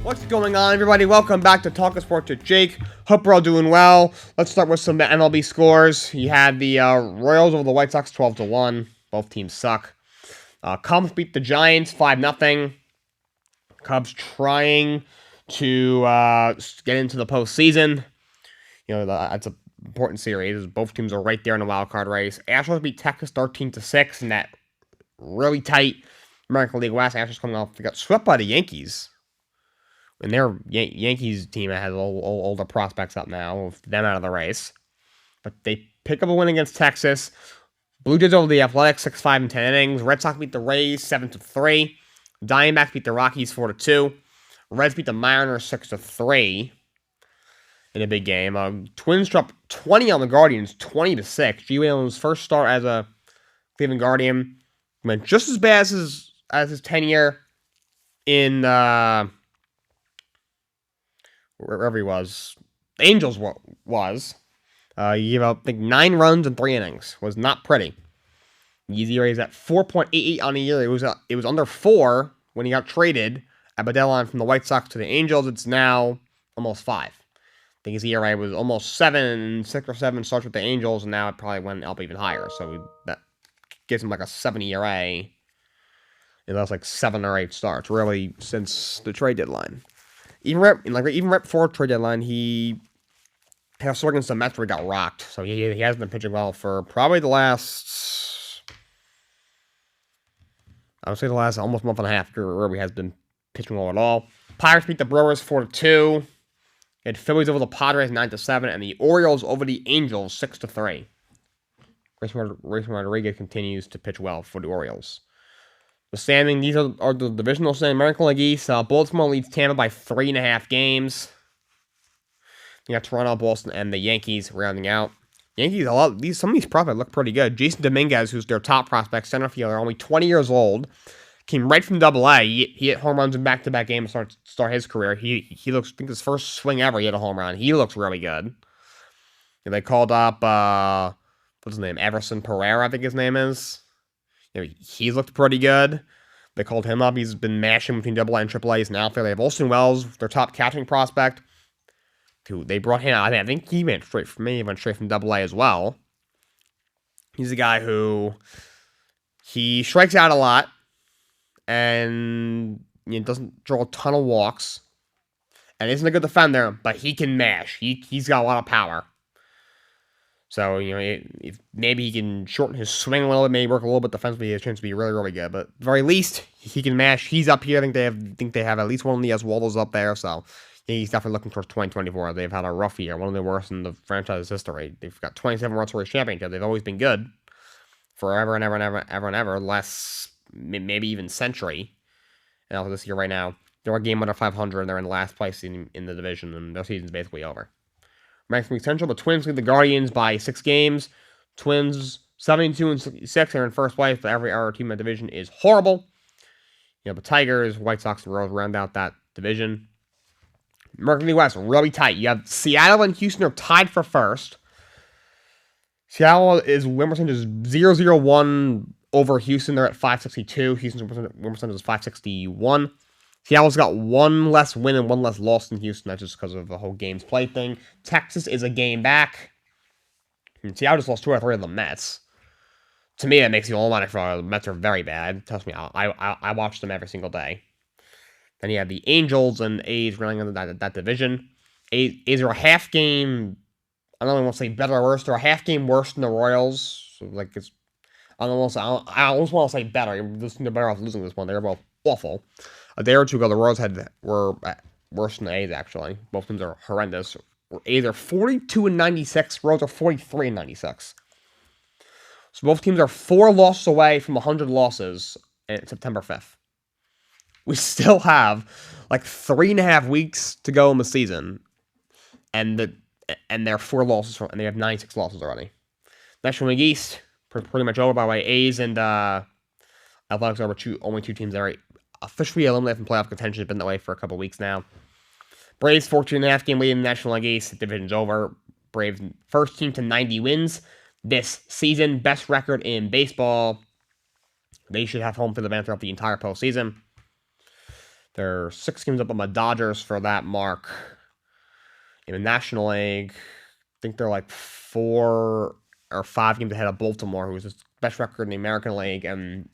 What's going on, everybody? Welcome back to Talkin Sports with Jake. Hope we're all doing well. Let's start with some MLB scores. You had the Royals over the White Sox 12-1. Both teams suck. Cubs beat the Giants 5-0. Cubs trying to get into the postseason. You know, that's an important series. Both teams are right there in the wild card race. Astros beat Texas 13-6 in that really tight American League West. Astros coming off, they got swept by the Yankees. And their Yankees team has older prospects up now, with them out of the race. But they pick up a win against Texas. Blue Jays over the Athletics, 6-5 in 10 innings. Red Sox beat the Rays, 7-3. Diamondbacks beat the Rockies, 4-2. Reds beat the Mariners, 6-3 in a big game. Twins dropped 20 on the Guardians, 20-6. G. Whalen's first start as a Cleveland Guardian went just as bad as his tenure in wherever he was. The Angels was. He gave up, I think, 9 runs in 3 innings. Was not pretty. His ERA is at 4.88 on the year. It was under 4 when he got traded at the deadline from the White Sox to the Angels. It's now almost 5. I think his ERA was almost 7, 6 or 7 starts with the Angels, and now it probably went up even higher. So that gives him like a 7 ERA. And that's like 7 or 8 starts, really, since the trade deadline. Even right before trade deadline, he had a start against the Mets where he got rocked. So he hasn't been pitching well for probably the last, I would say the last almost month and a half, where he has been pitching well at all. Pirates beat the Brewers 4-2. And Phillies over the Padres 9-7, and the Orioles over the Angels 6-3. Grayson Rodriguez continues to pitch well for the Orioles. The standing, these are the divisional standing. American League East, Baltimore leads Tampa by 3.5 games. You got Toronto, Boston, and the Yankees rounding out. Yankees, some of these prospects look pretty good. Jason Dominguez, who's their top prospect, center fielder, only 20 years old, came right from Double-A. He hit home runs in back-to-back games to start his career. He looks, I think his first swing ever, he hit a home run. He looks really good. And they called up, what's his name? Everson Pereira, I think his name is. You know, he's looked pretty good. They called him up. He's been mashing between AA and AAA. He's an outfielder. They have Austin Wells, their top catching prospect, who they brought him out. I think he went straight from AA as well. He's a guy who he strikes out a lot and doesn't draw a ton of walks and isn't a good defender, but he can mash. He's got a lot of power. So, if maybe he can shorten his swing a little bit, maybe work a little bit defensively, he has a chance to be really, really good. But at the very least, he can mash. He's up here. I think they have at least one of the Oswaldos up there. So, he's definitely looking towards 2024. They've had a rough year, one of the worst in the franchise's history. They've got 27 World Series championship. They've always been good forever and ever, last maybe even century. And also this year right now, they're a game under 500, and they're in last place in the division, and their season's basically over. American League Central, the Twins lead the Guardians by 6 games. Twins 72-6 are in first place, but every other team in the division is horrible. The Tigers, White Sox, and Royals round out that division. American League West, really tight. You have Seattle and Houston are tied for first. Seattle is win percentage is 0-0-1 over Houston. They're at 562. Houston's win percentage is 561. Seattle's got 1 less win and 1 less loss than Houston. That's just because of the whole games played thing. Texas is a game back. And Seattle just lost 2 out of 3 of the Mets. To me, that makes you automatic for the Mets are very bad. Trust me, I watch them every single day. Then you have the Angels and A's running under that division. A's are a half game, I don't want to say better or worse. They're a half game worse than the Royals. So I almost want to say better. They're better off losing this one. They're both awful. A day or two ago, the Royals were worse than the A's, actually. Both teams are horrendous. A's are 42-96. Royals are 43-96. So both teams are 4 losses away from 100 losses on September 5th. We still have 3.5 weeks to go in the season, and they're 4 losses and they have 96 losses already. National League East pretty much over, by the way. A's and Athletics are only 2 teams that are officially eliminated from playoff contention. It's been that way for a couple weeks now. Braves 14.5 game lead in the National League East. The division's over. Braves first team to 90 wins this season. Best record in baseball. They should have home field advantage throughout the entire postseason. They're 6 games up on the Dodgers for that mark. In the National League, I think they're like 4 or 5 games ahead of Baltimore, who's the best record in the American League and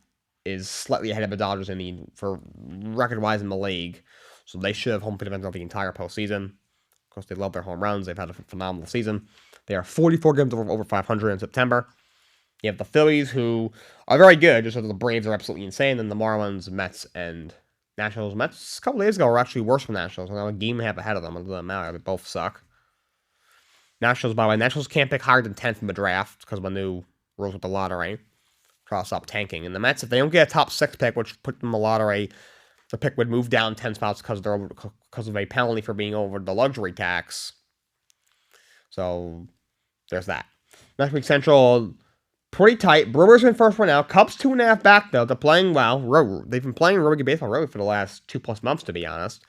is slightly ahead of the Dodgers for record-wise in the league. So they should have home field advantage the entire postseason. Of course, they love their home runs. They've had a phenomenal season. They are 44 games over 500 in September. You have the Phillies, who are very good, just as the Braves are absolutely insane, and the Marlins, Mets, and Nationals. Mets a couple days ago were actually worse than Nationals. Now a game and a half ahead of them. It doesn't matter. They both suck. Nationals, by the way, Nationals can't pick higher than 10th in the draft because of the new rules with the lottery. Try to stop tanking. And the Mets, if they don't get a top 6 pick, which put them in the lottery, the pick would move down 10 spots because of a penalty for being over the luxury tax. So there's that. Next week Central, pretty tight. Brewers in first right now. Cubs 2.5 back though. They're playing well. They've been playing really good baseball really for the last 2+ months, to be honest.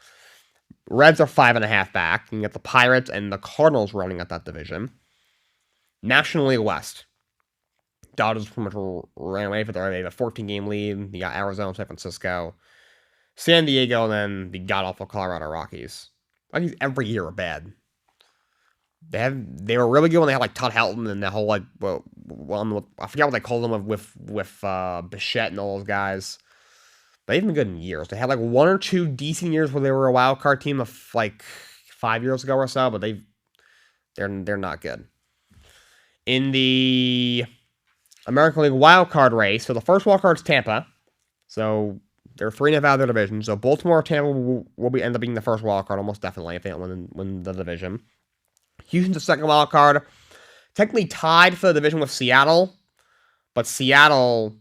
Reds are 5.5 back. You get the Pirates and the Cardinals running at that division. National League West. Dodgers pretty much ran away for their 14-game lead. You got Arizona, San Francisco, San Diego, and then the god-awful Colorado Rockies. Rockies every year are bad. They were really good when they had like Todd Helton and the whole I forget what they called them with Bichette and all those guys. They've been good in years. They had like 1 or 2 decent years where they were a wild card team of like 5 years ago or so, but they're not good. In the American League wild card race, so the first wild card is Tampa. So they're 3.5 out of their division. So Baltimore or Tampa will end up being the first wild card almost definitely if they don't win the division. Houston's the second wild card. Technically tied for the division with Seattle, but Seattle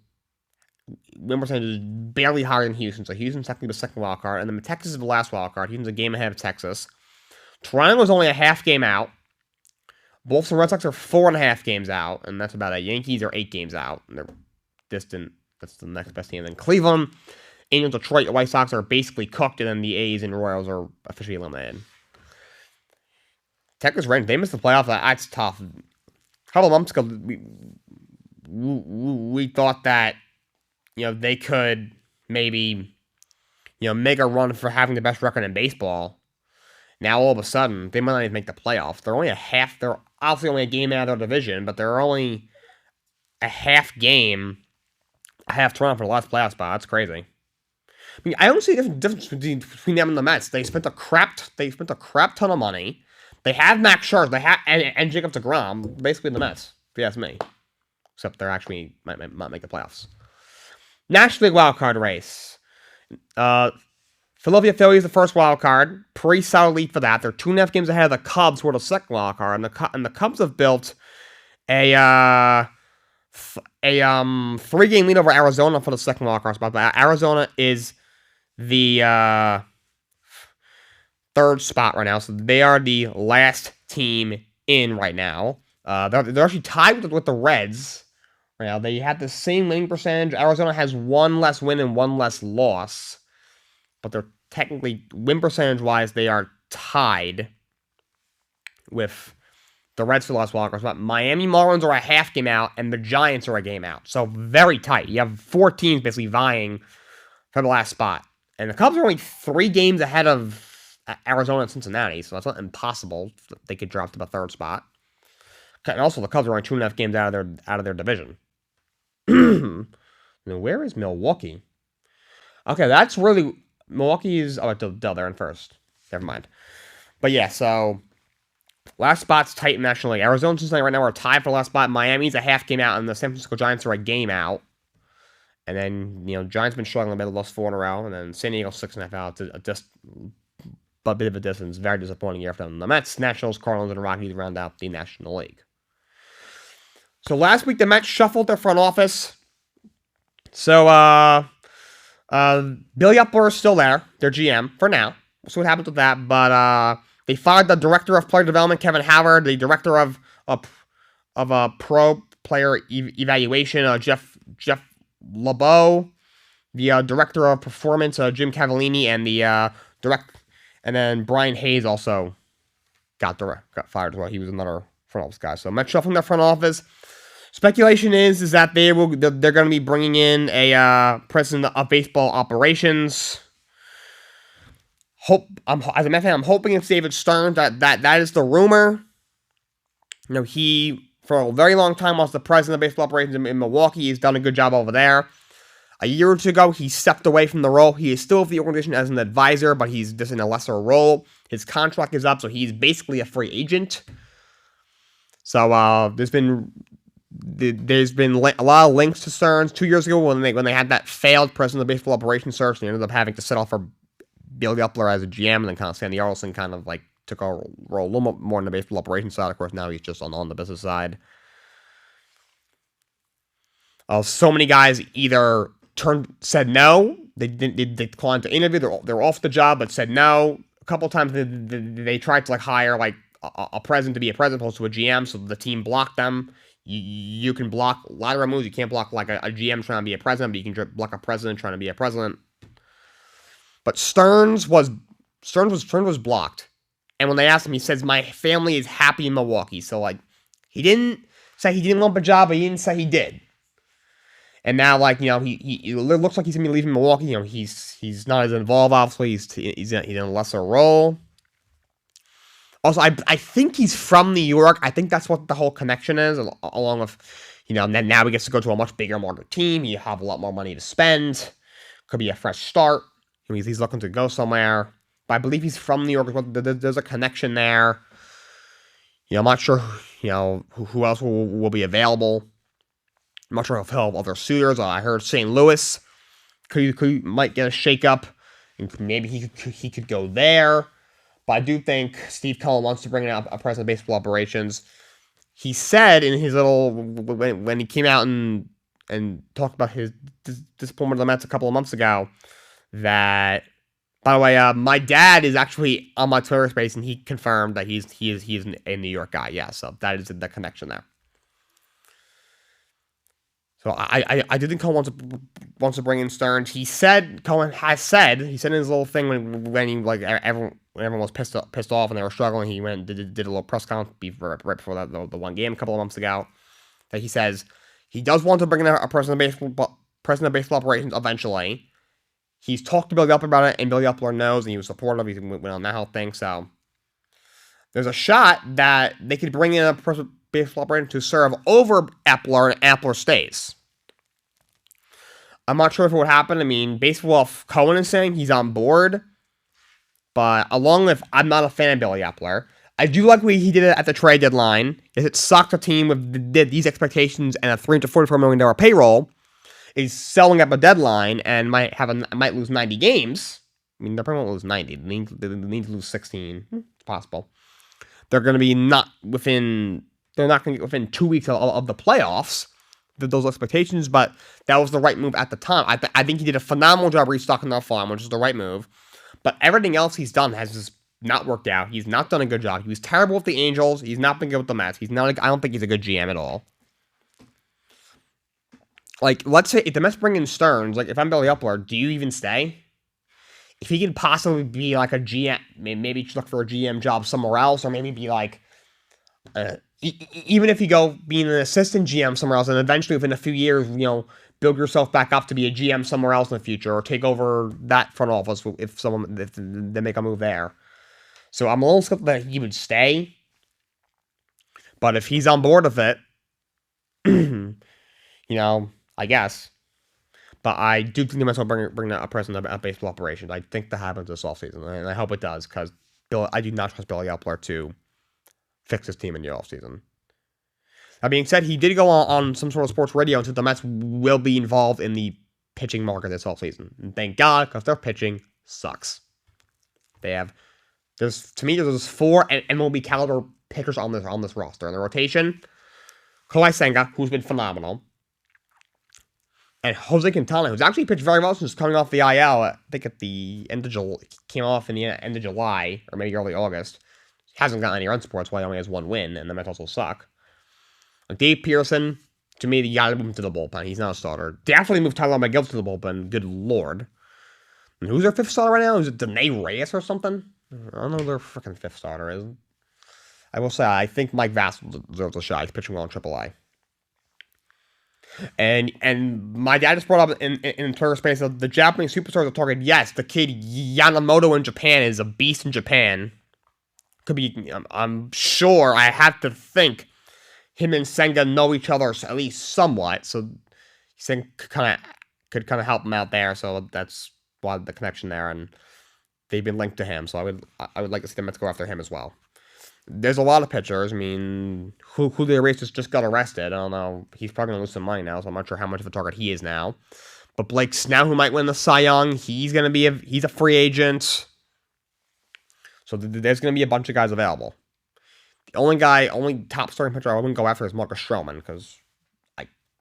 win percentage is barely higher than Houston, so Houston's technically the second wild card, and then Texas is the last wild card. Houston's a game ahead of Texas. Toronto is only a half game out. Boston Red Sox are 4.5 games out, and that's about it. Yankees are 8 games out, and they're distant. That's the next best team. And then Cleveland, Angels, Detroit, the White Sox are basically cooked, and then the A's and Royals are officially eliminated. Texas Rangers, they missed the playoffs. That's tough. A couple months ago, we thought that they could maybe make a run for having the best record in baseball. Now all of a sudden, they might not even make the playoffs. They're obviously only a game out of their division, but they're only a half Toronto for the last playoff spot. That's crazy. I mean, I don't see the difference between them and the Mets. They spent a crap ton of money. They have Max Scherzer, and Jacob deGrom, basically the Mets, if you ask me. Except they're actually might make the playoffs. National League wildcard race. Philadelphia Phillies the first wild card. Pretty solid lead for that. They're 2.5 games ahead of the Cubs, who are the second wild card. And the Cubs have built a 3-game lead over Arizona for the second wild card spot. But Arizona is the third spot right now, so they are the last team in right now. They're actually tied with the Reds right now. They had the same winning percentage. Arizona has 1 less win and 1 less loss, but they're technically, win percentage-wise, they are tied with the Reds for the last wild card spot. Miami Marlins are a half game out, and the Giants are a game out. So very tight. You have 4 teams basically vying for the last spot. And the Cubs are only 3 games ahead of Arizona and Cincinnati, so that's not impossible. They could drop to the third spot. And also, the Cubs are only 2.5 games out of their division. Now, where is Milwaukee? Okay, that's really Milwaukee is. Oh, they're in first. Never mind. But yeah, so last spot's tight in National League. Arizona and Cincinnati right now are tied for the last spot. Miami's a half game out, and the San Francisco Giants are a game out. And then Giants been struggling a bit, lost 4 in a row, and then San Diego 6.5 out. Just a bit of a distance. Very disappointing year for them. The Mets, Nationals, Cardinals, and Rockies round out the National League. So last week, the Mets shuffled their front office. So, Billy Upler is still there, their GM, for now. We'll see what happens with that. But they fired the director of player development, Kevin Howard, the director of pro player evaluation, Jeff LeBeau, the director of performance, Jim Cavallini, and and then Brian Hayes also got fired as well. He was another front office guy. So Mets shuffling their front office. Speculation is that they're going to be bringing in a president of baseball operations. as a Met fan, I'm hoping it's David Stern. That is the rumor. He for a very long time was the president of baseball operations in Milwaukee. He's done a good job over there. A year or two ago, he stepped away from the role. He is still with the organization as an advisor, but he's just in a lesser role. His contract is up, so he's basically a free agent. So there's been a lot of links to Stearns. 2 years ago, when they had that failed president of baseball operations search, they ended up having to settle for Billy Upler as a GM, and then kind of Sandy Arlson kind of like took a role a little more on the baseball operations side. Of course, now he's just on the business side. So many guys either said no, they declined to interview, they're off the job, but said no. A couple times they tried to like hire like a president to be a president opposed to a GM, so the team blocked them. You can block lateral moves. You can't block like a GM trying to be a president, but you can block a president trying to be a president. But Stearns was blocked. And when they asked him, he says, "My family is happy in Milwaukee." So like, he didn't say he didn't want a job, but he didn't say he did. And now, like, he looks like he's gonna be leaving Milwaukee. He's not as involved. Obviously, he's in a lesser role. Also, I think he's from New York. I think that's what the whole connection is, along with, and then now he gets to go to a much bigger market team. You have a lot more money to spend. Could be a fresh start. He's looking to go somewhere. But I believe he's from New York. There's a connection there. I'm not sure, who else will be available. I'm not sure if he'll have other suitors. I heard St. Louis might get a shakeup, and maybe he could go there. But I do think Steve Cohen wants to bring in a president of baseball operations. He said in his little when he came out and talked about his disappointment of the Mets a couple of months ago that. By the way, my dad is actually on my Twitter space, and he confirmed that he's a New York guy. Yeah, so that is the connection there. So I do think Cohen wants to bring in Stearns. He said in his little thing when he like everyone was pissed off and they were struggling. He went and did a little press conference right before that the one game a couple of months ago. That he says he does want to bring in a president of baseball operations eventually. He's talked to Billy Upler about it, and Billy Upler knows, and he was supportive. He went on that whole thing. So there's a shot that they could bring in a president of baseball operations to serve over Upler, and Upler stays. I'm not sure if it would happen. I mean, baseball Cohen is saying he's on board, but along with I'm not a fan of Billy Upler. I do like what he did at the trade deadline. It sucked a team with these expectations and a $344 million payroll. Is selling up a deadline and might lose 90 games. I mean, they probably won't lose 90. They need to lose 16. It's possible. They're going to be they're not going to get within 2 weeks of the playoffs, those expectations, but that was the right move at the time. I think he did a phenomenal job restocking their farm, which is the right move. But everything else he's done has just not worked out. He's not done a good job. He was terrible with the Angels. He's not been good with the Mets. I don't think he's a good GM at all. Like, let's say if the Mets bring in Stearns, like if I'm Billy Upler, do you even stay? If he could possibly be like a GM, maybe just look for a GM job somewhere else, or maybe be like, even if you go being an assistant GM somewhere else, and eventually within a few years, build yourself back up to be a GM somewhere else in the future, or take over that front office if they make a move there. So I'm a little skeptical that he would stay, but if he's on board with it, I guess. But I do think they might as well bring a president of baseball operations. I think that happens this offseason, and I hope it does, because I do not trust Billy Upler to fix his team in the offseason. That being said, he did go on some sort of sports radio and said the Mets will be involved in the pitching market this offseason. And thank God, because their pitching sucks. There's 4 MLB caliber pitchers on this roster. In the rotation, Kodai Senga, who's been phenomenal, and Jose Quintana, who's actually pitched very well since coming off the IL. I think at the end of July, came off in the end of July, or maybe early August. Hasn't gotten any run support, that's why he only has 1 win, and the Mets also suck. Like Dave Pearson, to me, you gotta move him to the bullpen. He's not a starter. Definitely move Tyler McGill to the bullpen. Good lord. And who's their 5th starter right now? Is it Dene Reyes or something? I don't know who their freaking 5th starter is. I will say, I think Mike Vassell deserves a shot. He's pitching well in AAA. And my dad just brought up in Twitter space that the Japanese superstars are targeted. Yes, the kid Yamamoto in Japan is a beast in Japan. Could be. I'm sure. I have to think him and Senga know each other at least somewhat. So Senga could kind of help him out there. So that's why the connection there, and they've been linked to him. So I would like to see them go after him as well. There's a lot of pitchers. I mean, Julio Reyes just got arrested. I don't know. He's probably going to lose some money now, so I'm not sure how much of a target he is now. But Blake Snell, who might win the Cy Young, he's a free agent. So there's going to be a bunch of guys available. The only top starting pitcher I wouldn't go after is Marcus Stroman, because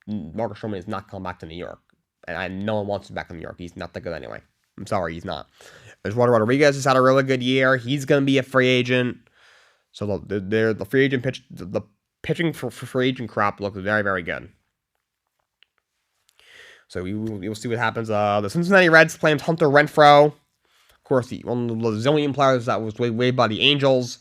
Marcus Stroman is not coming back to New York. And no one wants him back in New York. He's not that good anyway. I'm sorry, he's not. Eduardo Rodriguez has had a really good year. He's going to be a free agent. So the free agent the pitching for free agent crop looks very, very good. So we will see what happens. The Cincinnati Reds claimed Hunter Renfroe. Of course, one of the zillion players that was waived by the Angels.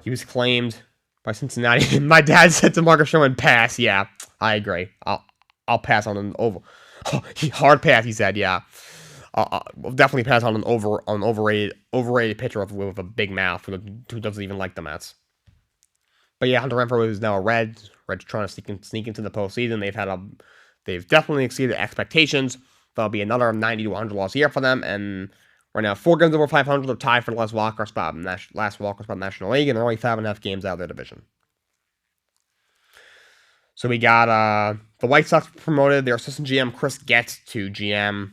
He was claimed by Cincinnati. My dad said to Marcus Sherman, "Pass." Yeah, I agree. I'll pass on an over. Hard pass, he said. Yeah. We'll definitely pass on an overrated pitcher with a big mouth who doesn't even like the Mets. But yeah, Hunter Renfroe is now a Red. Reds trying to sneak into the postseason. They've definitely exceeded expectations. There'll be another 90 to 100 loss year for them, and right now 4 games over 500. They're tied for the last walk-off spot in the National League, and they're only 5.5 games out of their division. So we got the White Sox promoted their assistant GM Chris Getz to GM.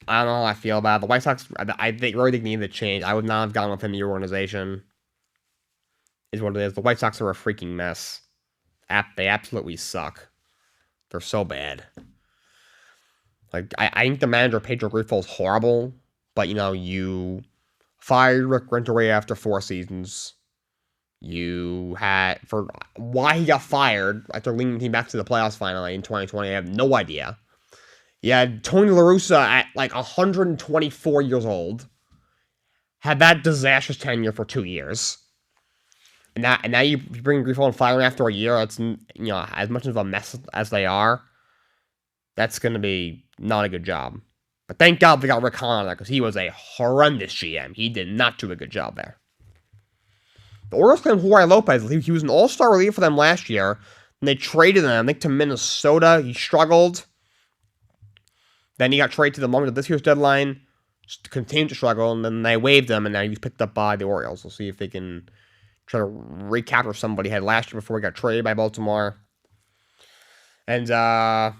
I don't know how I feel about it. The White Sox, I think really need to change. I would not have gone with him in your organization. Is what it is. The White Sox are a freaking mess. They absolutely suck. They're so bad. Like, I think the manager, Pedro Grifo, is horrible. But, you fired Rick Renteria after 4 seasons. For why he got fired after leading the team back to the playoffs finally in 2020, I have no idea. You had Tony La Russa at 124 years old. Had that disastrous tenure for 2 years. And now you bring Grifo and fire him after a year. It's, as much of a mess as they are, that's going to be not a good job. But thank God they got Rick Hahn on there, because he was a horrendous GM. He did not do a good job there. The Orioles claimed Jorge Lopez. He was an all-star reliever for them last year. And they traded him, I think, to Minnesota. He struggled. Then he got traded to the moment of this year's deadline, continued to struggle, and then they waived him, and now he's picked up by the Orioles. We'll see if they can try to recapture somebody he had last year before he got traded by Baltimore. And, by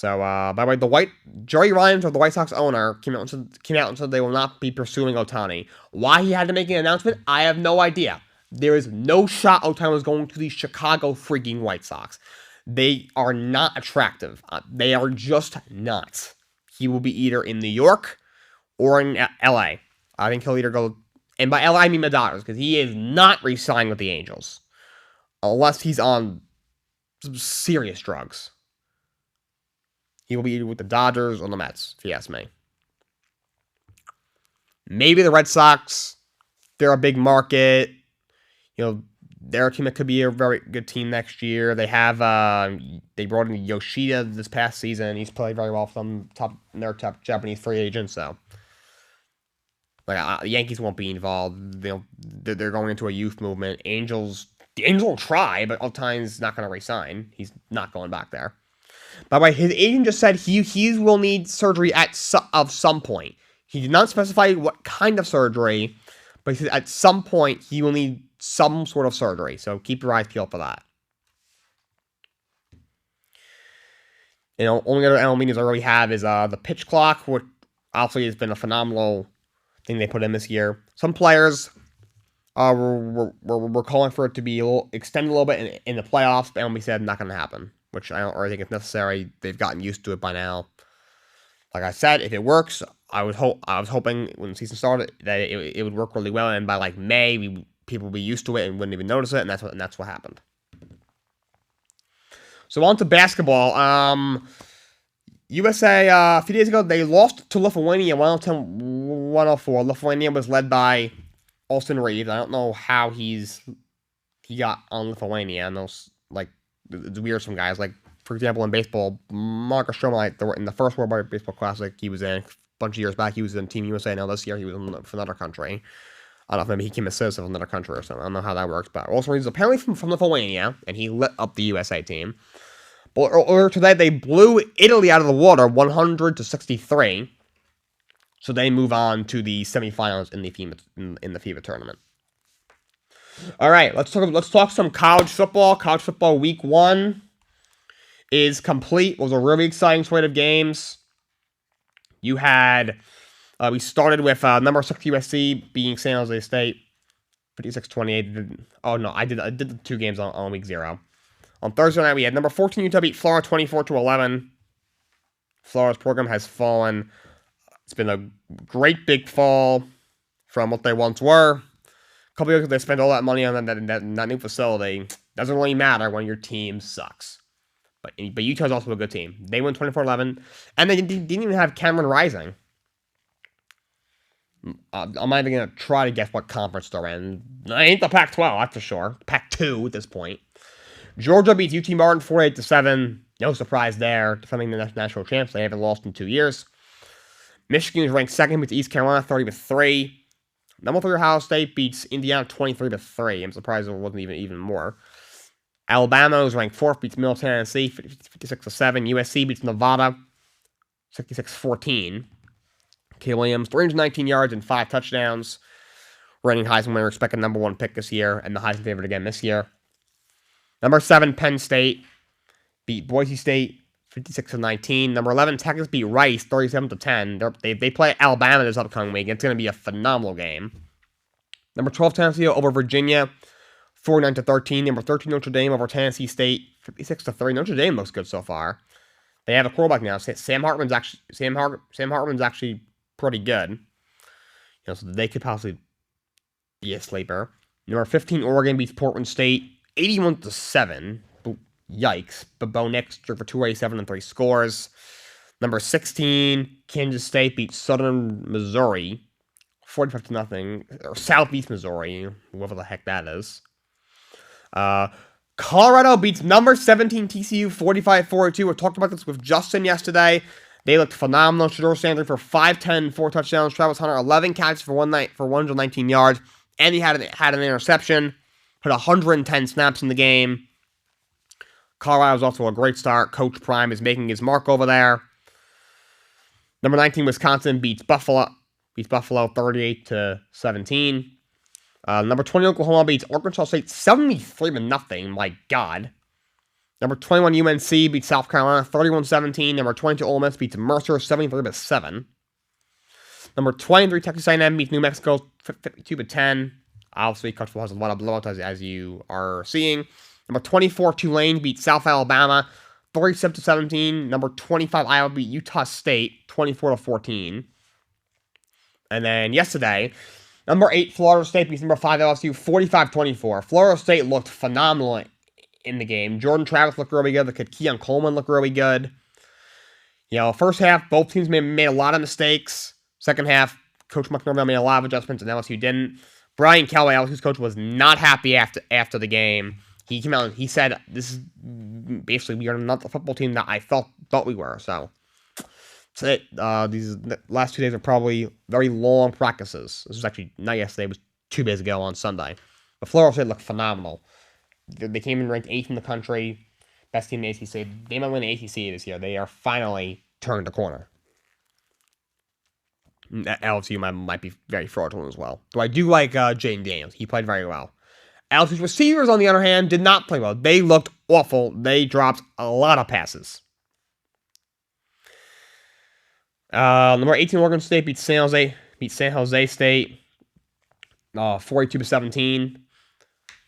the way, Jerry Ryan, the White Sox owner, came out and said they will not be pursuing Ohtani. Why he had to make an announcement, I have no idea. There is no shot Ohtani was going to the Chicago freaking White Sox. They are not attractive. They are just not. He will be either in New York or in LA. I think he'll either go, and by LA I mean the Dodgers, because he is not re-signing with the Angels. Unless he's on some serious drugs. He will be either with the Dodgers or the Mets, if you ask me. Maybe the Red Sox. They're a big market. They're a team that could be a very good team next year. They have they brought in Yoshida this past season. He's played very well for them. Their top Japanese free agent. So, the Yankees won't be involved. They're going into a youth movement. The Angels will try, but Ohtani's not going to resign. He's not going back there. By the way, his agent just said he will need surgery at some point. He did not specify what kind of surgery, but he said at some point he will need some sort of surgery. So keep your eyes peeled for that. Only other MLB news I really have is the pitch clock, which obviously has been a phenomenal thing they put in this year. Some players we're calling for it to be extended a little bit in the playoffs, but MLB said not going to happen, which I don't really think it's necessary. They've gotten used to it by now. Like I said, if it works, I was hoping when the season started that it would work really well, and by May people would be used to it and wouldn't even notice it, and that's what happened. So on to basketball. USA, a few days ago, they lost to Lithuania 110-104. Lithuania was led by Austin Reeves. I don't know how he got on Lithuania. I know, it's weird. Some guys, like for example, in baseball, Marcus Stroman, in the first World Wide Baseball Classic, he was in a bunch of years back. He was in Team USA. Now this year, he was for another country. I don't know if maybe he came assist of another country or something. I don't know how that works, but also he's apparently from Lithuania, and he lit up the USA team. But earlier today, they blew Italy out of the water, 100-63. So they move on to the semifinals in the FIBA tournament. All right, let's talk some college football. College football week 1 is complete. It was a really exciting slate of games. You had we started with number 6 USC beating San Jose State, 56-28. Oh no, I did the 2 games on week 0. On Thursday night, we had number 14 Utah beat Florida 24-11. Florida's program has fallen. It's been a great big fall from what they once were. A couple years ago, they spent all that money on that new facility. Doesn't really matter when your team sucks. But Utah's also a good team. They won 24-11, and they didn't even have Cameron Rising. I'm not even going to try to guess what conference they're in. It ain't the Pac-12, that's for sure. Pac-2 at this point. Georgia beats UT Martin 48-7. No surprise there. Defending the national champs. They haven't lost in 2 years. Michigan is ranked 2nd, beats East Carolina 30-3. Number 3 Ohio State beats Indiana 23-3. I'm surprised there wasn't even more. Alabama is ranked 4th, beats Middle Tennessee 56-7. USC beats Nevada 66-14. Caleb Williams 319 yards and 5 touchdowns. Reigning Heisman winner, expected number 1 pick this year, and the Heisman favorite again this year. Number 7 Penn State beat Boise State 56-19. Number 11 Texas beat Rice 37-10. They play Alabama this upcoming week. It's going to be a phenomenal game. Number 12 Tennessee over Virginia 49-13. Number 13 Notre Dame over Tennessee State 56-3. Notre Dame looks good so far. They have a quarterback now. Sam Hartman's actually pretty good. So they could possibly be a sleeper. Number 15 Oregon beats Portland State 81-7. Yikes. But Bo Nix threw for 287 and 3 scores. Number 16, Kansas State beats Southern Missouri 45-0. Or Southeast Missouri, whoever the heck that is. Colorado beats number 17 TCU 45-42. We talked about this with Justin yesterday. They looked phenomenal. Shedeur Sanders for 510, 4 touchdowns. Travis Hunter 11 catches for 119 yards, and he had an interception. Put 110 snaps in the game. Colorado's off to a great start. Coach Prime is making his mark over there. Number 19 Wisconsin beats Buffalo 38-17. Number 20 Oklahoma beats Arkansas State 73-0. My God. Number 21 UNC beats South Carolina 31-17. Number 22 Ole Miss beats Mercer 73-7. Number 23 Texas A&M beats New Mexico 52-10. Obviously, Coach has a lot of blowouts as you are seeing. Number 24 Tulane beats South Alabama 37-17. Number 25 Iowa beat Utah State 24-14. And then yesterday, number 8 Florida State beats number 5 LSU 45-24. Florida State looked phenomenal in the game. Jordan Travis looked really good. The kid Keon Coleman looked really good. First half, both teams made a lot of mistakes. Second half, Coach McNorville made a lot of adjustments, and LSU didn't. Brian Kelly, LSU's coach, was not happy after the game. He came out and he said, "This is basically, we are not the football team that I thought we were." So these last 2 days are probably very long practices. This was actually not yesterday; it was 2 days ago on Sunday. But Florida State looked phenomenal. They came in ranked 8th in the country, best team in the ACC. They might win the ACC this year. They are finally turning the corner. LSU might be very fraudulent as well. Though I do like Jaden Daniels. He played very well. LSU's receivers, on the other hand, did not play well. They looked awful. They dropped a lot of passes. Number 18 Oregon State beat San Jose State 42-17.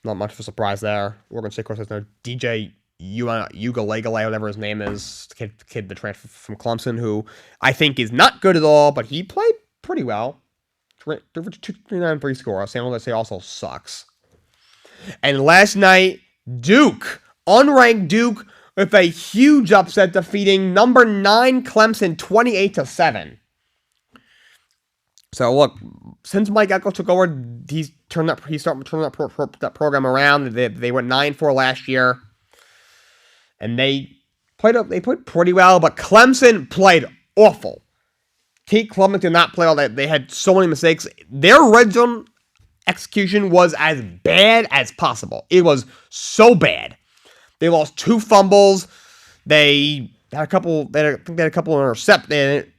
Not much of a surprise there. Oregon State, of course, has no DJ Ugalele, whatever his name is, the kid that transferred from Clemson, who I think is not good at all, but he played pretty well. 239 score. San Jose State also sucks. And last night, Duke, unranked Duke, with a huge upset, defeating number 9 Clemson 28-7. So look, since Mike Echo took over, he's started turning that program around. They went 9-4 last year. And they played pretty well, but Clemson played awful. Kate Clemson did not play all that. They had so many mistakes. Their red zone execution was as bad as possible. It was so bad. They lost 2 fumbles. They had a couple. I think they had a couple of interceptions.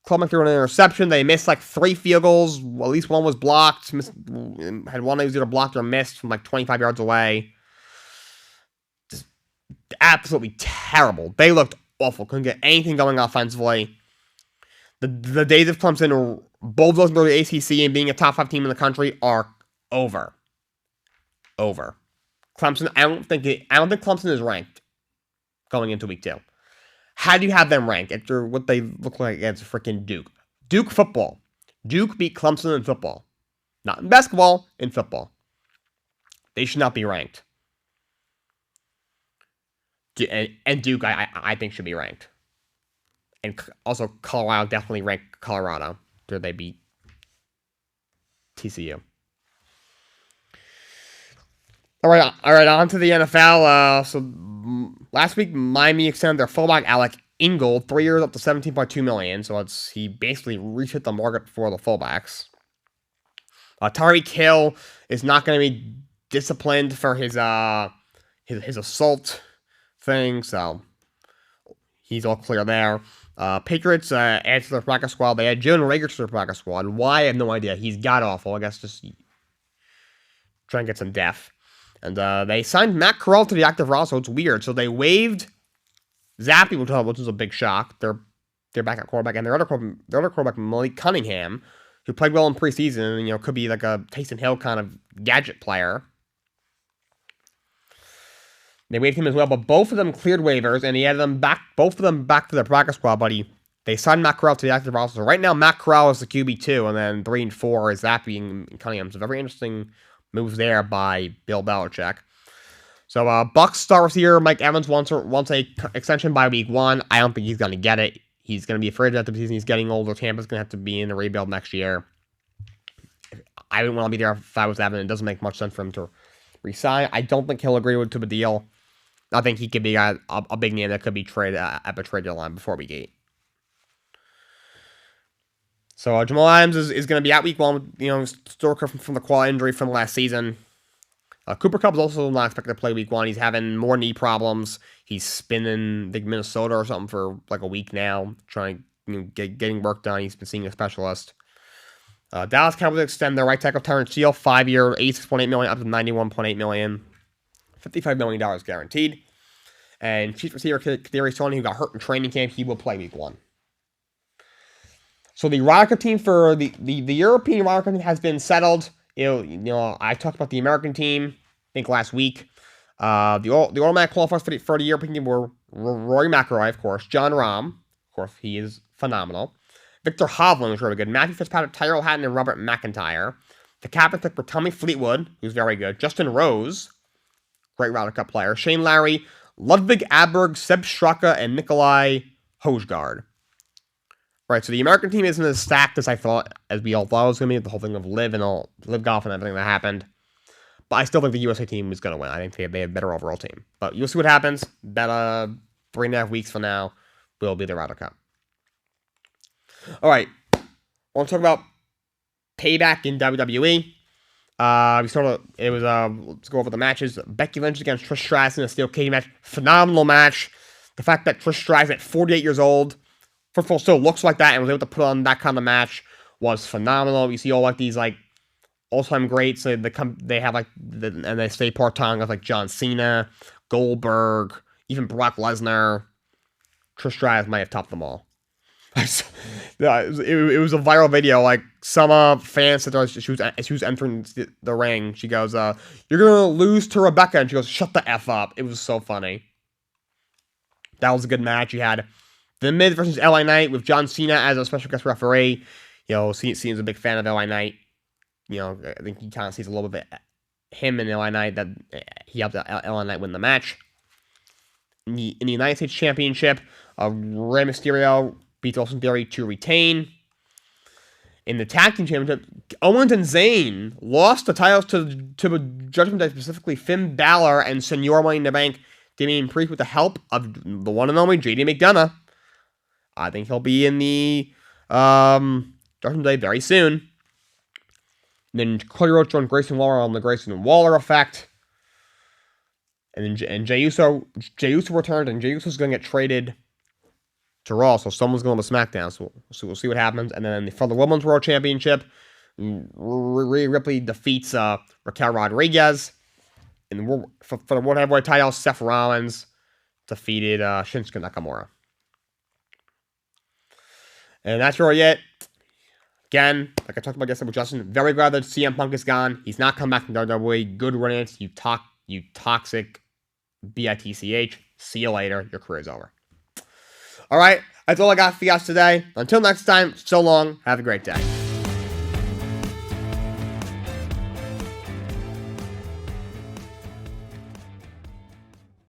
Clemson threw an interception. They missed like 3 field goals. Well, at least one was blocked. Had one that was either blocked or missed from like 25 yards away. Just absolutely terrible. They looked awful. Couldn't get anything going offensively. The days of Clemson bulldozing through the ACC and being a top 5 team in the country are over. Clemson. I don't think Clemson is ranked going into week 2. How do you have them ranked after what they look like against freaking Duke? Duke football. Duke beat Clemson in football. Not in basketball, in football. They should not be ranked. And Duke, I think, should be ranked. And also, Colorado definitely ranked Colorado after they beat TCU. All right, on to the NFL. So last week, Miami extended their fullback Alec Ingold 3 years up to $17.2 million. So he basically reached the market for the fullbacks. Tyreek Hill is not going to be disciplined for his assault thing, so he's all clear there. Patriots added to their practice squad. They had Jalen Reagor to their practice squad. Why? I have no idea. He's god-awful. I guess just try and get some depth. And they signed Matt Corral to the active roster, so it's weird. So they waived Zappy, which was a big shock. They're back at quarterback. And their other quarterback, Malik Cunningham, who played well in preseason, and could be like a Taysom Hill kind of gadget player. They waived him as well, but both of them cleared waivers, and he added both of them back to their practice squad, but they signed Matt Corral to the active roster. So right now, Matt Corral is the QB2, and then 3 and 4 is Zappy and Cunningham. So very interesting moves there by Bill Belichick. So Bucs star receiver Mike Evans wants a extension by week 1. I don't think he's going to get it. He's going to be afraid of that the season. He's getting older. Tampa's going to have to be in the rebuild next year. I wouldn't want to be there if I was Evan. It doesn't make much sense for him to resign. I don't think he'll agree to a deal. I think he could be a big name that could be traded at the trade deadline before week 8. So Jamal Adams is going to be out week 1, still recovering from the quad injury from last season. Cooper Kupp's also not expected to play week 1. He's having more knee problems. He's been in Minnesota or something for like a week now, trying getting work done. He's been seeing a specialist. Dallas Cowboys extend their right tackle Terrence Steele, 5-year, $86.8 million up to $91.8 million. $55 million guaranteed. And Chiefs receiver Kadarius Toney, who got hurt in training camp, he will play week 1. So the Ryder Cup team for the European Ryder Cup team has been settled. I talked about the American team, I think last week. The automatic qualifiers for the European team were Rory McIlroy, of course, John Rahm, of course, he is phenomenal. Victor Hovland was really good. Matthew Fitzpatrick, Tyrell Hatton, and Robert McIntyre. The captain pick for Tommy Fleetwood, who's very good. Justin Rose, great Ryder Cup player. Shane Lowry, Ludwig Aberg, Seb Straka, and Nikolai Hojgaard. Right, so the American team isn't as stacked as we all thought it was going to be, the whole thing of live golf and everything that happened. But I still think the USA team is going to win. I think they have a better overall team. But you'll see what happens. About 3.5 weeks from now will be the Ryder Cup. All right, I want to talk about Payback in WWE. Let's go over the matches. Becky Lynch against Trish Stratus in a steel cage match. Phenomenal match. The fact that Trish Stratus at 48 years old, first of all, still looks like that and was able to put on that kind of match was phenomenal. You see all like these like all-time greats. They have like and they stay part-time with like John Cena, Goldberg, even Brock Lesnar. Trish Stratus might have topped them all. It was a viral video. Like some fans said as she was entering the ring, she goes, "You're gonna lose to Rebecca," and she goes, "Shut the F up." It was so funny. That was a good match. You had The Miz versus LA Knight with John Cena as a special guest referee. Cena's a big fan of LA Knight. I think he kind of sees a little bit him and LA Knight, that he helped LA Knight win the match. In the United States Championship, Rey Mysterio beat Austin Theory to retain. In the Tag Team Championship, Owens and Zayn lost the titles to the Judgment Day, specifically Finn Balor and Senor Money in the Bank, Damian Priest with the help of the one and only JD McDonough. I think he'll be in the Judgment Day very soon. And then Cody Rhodes joined Grayson Waller on the Grayson Waller effect. And then Jey Uso returned, and Jey Uso's going to get traded to Raw, so someone's going to SmackDown. So we'll see what happens. And then for the Women's World Championship, Rhea Ripley defeats Raquel Rodriguez. And for the World Heavyweight title, Seth Rollins defeated Shinsuke Nakamura. And that's really it. Again, like I talked about yesterday with Justin, very glad that CM Punk is gone. He's not come back from WWE. Good riddance, you toxic bitch. See you later. Your career's over. All right, that's all I got for you guys today. Until next time, so long. Have a great day.